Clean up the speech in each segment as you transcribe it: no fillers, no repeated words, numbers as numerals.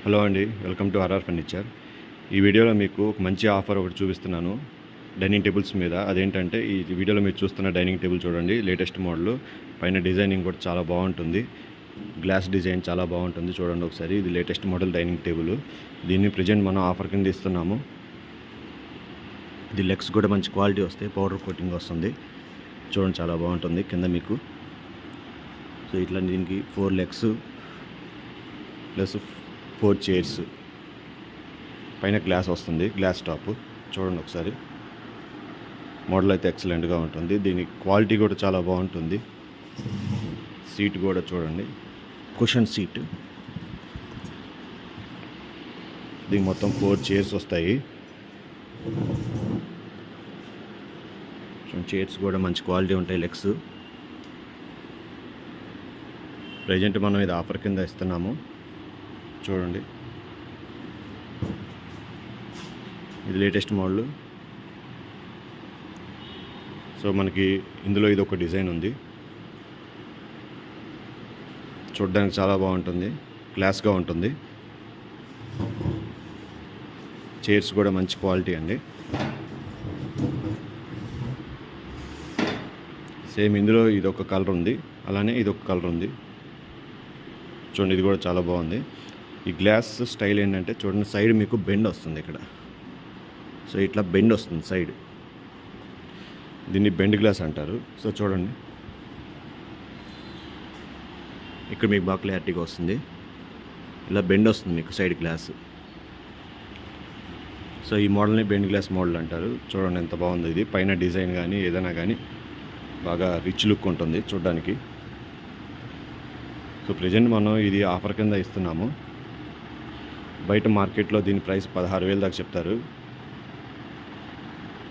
Hello అండి, welcome to RR furniture. ఈ వీడియోలో మీకు ఒక మంచి ఆఫర్ ఒకటి చూపిస్తున్నాను డైనింగ్ టేబుల్స్ మీద. అదేంటంటే ఈ వీడియోలో మీరు చూస్తున్న డైనింగ్ టేబుల్ చూడండి, లేటెస్ట్ మోడల్. పైన డిజైనింగ్ కూడా చాలా బాగుంటుంది, గ్లాస్ డిజైన్ చాలా బాగుంటుంది. చూడండి ఒకసారి, ఇది లేటెస్ట్ మోడల్ డైనింగ్ టేబుల్. దీన్ని ప్రజెంట్ మనం ఆఫర్ కింద ఇస్తున్నాము. ఇది లెగ్స్ కూడా మంచి క్వాలిటీ వస్తాయి, పౌడర్ కోటింగ్ వస్తుంది. చూడండి చాలా బాగుంటుంది కింద మీకు. సో ఇట్లా దీనికి 4 లెగ్స్ ప్లస్ 4 చైర్స్, పైన గ్లాస్ వస్తుంది, గ్లాస్ టాప్. చూడండి ఒకసారి, మోడల్ అయితే ఎక్సలెంట్గా ఉంటుంది. దీని క్వాలిటీ కూడా చాలా బాగుంటుంది. సీట్ కూడా చూడండి, కుషన్ సీట్. దీనికి మొత్తం 4 చైర్స్ వస్తాయి. చైర్స్ కూడా మంచి క్వాలిటీ ఉంటాయి, లెగ్స్. ప్రజెంట్ మనం ఇది ఆఫర్ కింద ఇస్తున్నాము. చూడండి, ఇది లేటెస్ట్ మోడల్. సో మనకి ఇందులో ఇది ఒక డిజైన్ ఉంది, చూడడానికి చాలా బాగుంటుంది, క్లాస్గా ఉంటుంది. చైర్స్ కూడా మంచి క్వాలిటీ అండి. సేమ్ ఇందులో ఇది ఒక కలర్ ఉంది, అలానే ఇది ఒక కలర్ ఉంది. చూడండి, ఇది కూడా చాలా బాగుంది. ఈ గ్లాస్ స్టైల్ ఏంటంటే చూడండి, సైడ్ మీకు బెండ్ వస్తుంది ఇక్కడ. సో ఇట్లా బెండ్ వస్తుంది సైడ్, దీన్ని బెండ్ గ్లాస్ అంటారు. సో చూడండి, ఇక్కడ మీకు బాగా క్లారిటీగా వస్తుంది, ఇలా బెండ్ వస్తుంది మీకు సైడ్ గ్లాస్. సో ఈ మోడల్ని బెండ్ గ్లాస్ మోడల్ అంటారు. చూడండి ఎంత బాగుంది ఇది. పైన డిజైన్ కానీ ఏదైనా కానీ బాగా రిచ్ లుక్ ఉంటుంది చూడడానికి. సో ప్రజెంట్ మనం ఇది ఆఫర్ కింద ఇస్తున్నాము. బయట మార్కెట్లో దీని ప్రైస్ 16,000 దాకా చెప్తారు.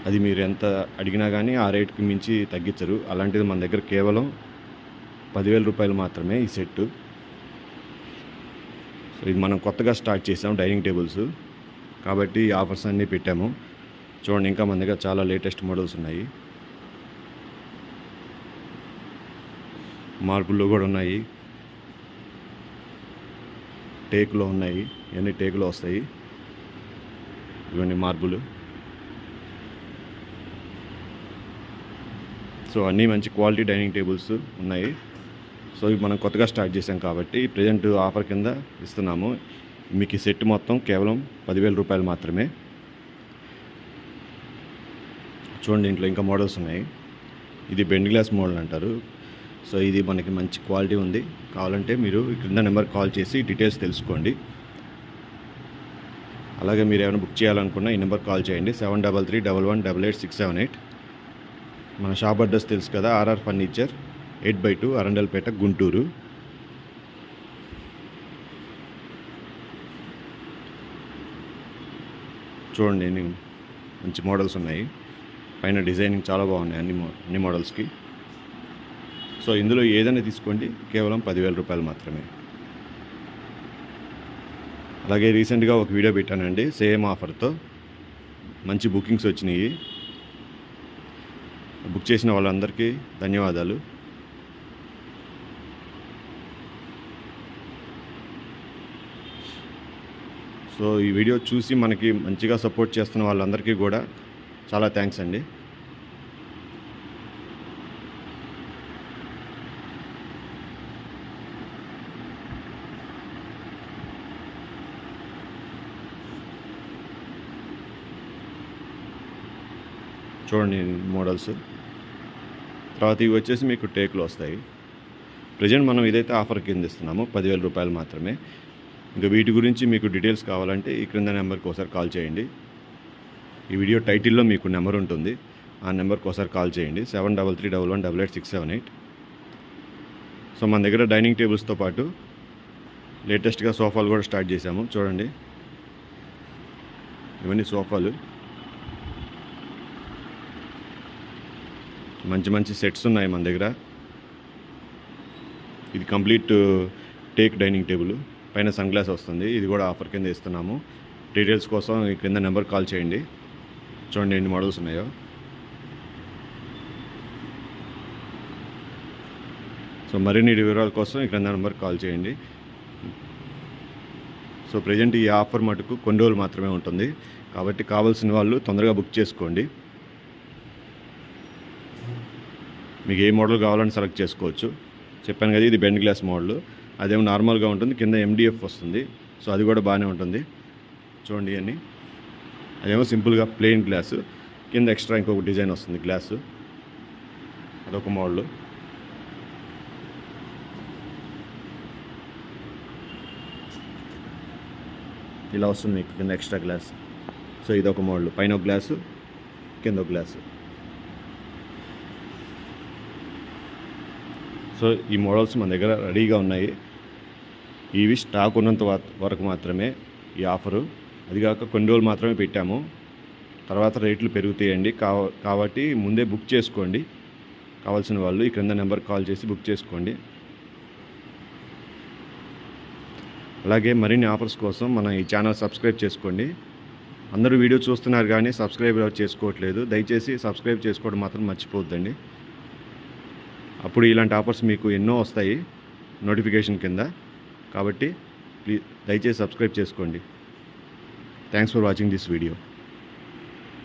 అది మీరు ఎంత అడిగినా కానీ ఆ రేట్కి మించి తగ్గించరు. అలాంటిది మన దగ్గర కేవలం 10,000 రూపాయలు మాత్రమే ఈ సెట్టు. సో ఇది మనం కొత్తగా స్టార్ట్ చేసాం డైనింగ్ టేబుల్స్, కాబట్టి ఈ ఆఫర్స్ అన్నీ పెట్టాము. చూడండి, ఇంకా మన దగ్గర చాలా లేటెస్ట్ మోడల్స్ ఉన్నాయి. మార్బుల్లో కూడా ఉన్నాయి, టేకులో ఉన్నాయి. ఇవన్నీ టేకులో వస్తాయి, ఇవన్నీ మార్బుల్. సో అన్నీ మంచి క్వాలిటీ డైనింగ్ టేబుల్స్ ఉన్నాయి. సో ఇవి మనం కొత్తగా స్టార్ట్ చేసాం కాబట్టి ప్రజెంట్ ఆఫర్ కింద ఇస్తున్నాము. మీకు ఈ సెట్ మొత్తం కేవలం 10,000 రూపాయలు మాత్రమే. చూడండి, ఇంట్లో ఇంకా మోడల్స్ ఉన్నాయి. ఇది బెండ్ గ్లాస్ మోడల్ అంటారు. సో ఇది మనకి మంచి క్వాలిటీ ఉంది. కావాలంటే మీరు క్రింద నెంబర్ కాల్ చేసి డీటెయిల్స్ తెలుసుకోండి. అలాగే మీరు ఏమైనా బుక్ చేయాలనుకున్నా ఈ నెంబర్ కాల్ చేయండి, 7331188678. మన షాప్ అడ్రస్ తెలుసు కదా, ఆర్ఆర్ ఫర్నిచర్, 8/2 అరండల్పేట, గుంటూరు. చూడండి, మంచి మోడల్స్ ఉన్నాయి. పైన డిజైనింగ్ చాలా బాగున్నాయి అన్ని మోడల్స్కి. సో ఇందులో ఏదైనా తీసుకోండి, కేవలం 10,000 రూపాయలు మాత్రమే. అలాగే రీసెంట్గా ఒక వీడియో పెట్టానండి సేమ్ ఆఫర్తో, మంచి బుకింగ్స్ వచ్చినాయి. బుక్ చేసిన వాళ్ళందరికీ ధన్యవాదాలు. సో ఈ వీడియో చూసి మనకి మంచిగా సపోర్ట్ చేస్తున్న వాళ్ళందరికీ కూడా చాలా థ్యాంక్స్ అండి. చూడండి మోడల్స్. తర్వాత ఇవి వచ్చేసి మీకు టేకులు వస్తాయి. ప్రజెంట్ మనం ఇదైతే ఆఫర్ కింద ఇస్తున్నాము, 10,000 రూపాయలు మాత్రమే. ఇంకా వీటి గురించి మీకు డీటెయిల్స్ కావాలంటే ఈ క్రింద నెంబర్కి ఒకసారి కాల్ చేయండి. ఈ వీడియో టైటిల్లో మీకు నెంబర్ ఉంటుంది, ఆ నెంబర్కి ఒకసారి కాల్ చేయండి, 7331188678. సో మన దగ్గర డైనింగ్ టేబుల్స్తో పాటు లేటెస్ట్గా సోఫాలు కూడా స్టార్ట్ చేశాము. చూడండి, ఇవన్నీ సోఫాలు. మంచి మంచి సెట్స్ ఉన్నాయి మన దగ్గర. ఇది కంప్లీట్ టేక్ డైనింగ్ టేబుల్, పైన సన్ గ్లాస్ వస్తుంది. ఇది కూడా ఆఫర్ కింద ఇస్తున్నాము. డీటెయిల్స్ కోసం ఈ కింద నెంబర్ కాల్ చేయండి. చూడండి ఎన్ని మోడల్స్ ఉన్నాయో. సో మరిన్ని వివరాల కోసం ఇక్కడ నెంబర్ కాల్ చేయండి. సో ప్రజెంట్ ఈ ఆఫర్ మటుకు కొన్ని రోజులు మాత్రమే ఉంటుంది, కాబట్టి కావాల్సిన వాళ్ళు తొందరగా బుక్ చేసుకోండి. మీకు ఏ మోడల్ కావాలని సెలెక్ట్ చేసుకోవచ్చు. చెప్పాను కదా, ఇది బెండ్ గ్లాస్ మోడల్, అదేమో నార్మల్గా ఉంటుంది, కింద MDF వస్తుంది. సో అది కూడా బాగానే ఉంటుంది. చూడండి అన్నీ, అదేమో సింపుల్గా ప్లెయిన్ గ్లాసు, కింద ఎక్స్ట్రా ఇంకొక డిజైన్ వస్తుంది గ్లాసు, అదొక మోడల్. ఇలా వస్తుంది మీకు కింద ఎక్స్ట్రా గ్లాస్. సో ఇదొక మోడల్, పైన ఒక గ్లాసు, కింద ఒక గ్లాసు. సో ఈ మోడల్స్ మన దగ్గర రెడీగా ఉన్నాయి. ఇవి స్టాక్ ఉన్నంత వరకు మాత్రమే ఈ ఆఫరు. అదిగాక కొన్ని రోజులు మాత్రమే పెట్టాము, తర్వాత రేట్లు పెరుగుతాయండి. కాబట్టి ముందే బుక్ చేసుకోండి. కావాల్సిన వాళ్ళు ఈ క్రింద నెంబర్కి కాల్ చేసి బుక్ చేసుకోండి. అలాగే మరిన్ని ఆఫర్స్ కోసం మన ఈ ఛానల్ సబ్స్క్రైబ్ చేసుకోండి. అందరూ వీడియో చూస్తున్నారు కానీ సబ్స్క్రైబ్ చేసుకోవట్లేదు. దయచేసి సబ్స్క్రైబ్ చేసుకోవడం మాత్రం మర్చిపోవద్దండి. అప్పుడు ఇలాంటి ఆఫర్స్ మీకు ఎన్నో వస్తాయి నోటిఫికేషన్ కింద. కాబట్టి ప్లీజ్ దయచేసి సబ్స్క్రైబ్ చేసుకోండి. Thanks for watching this video.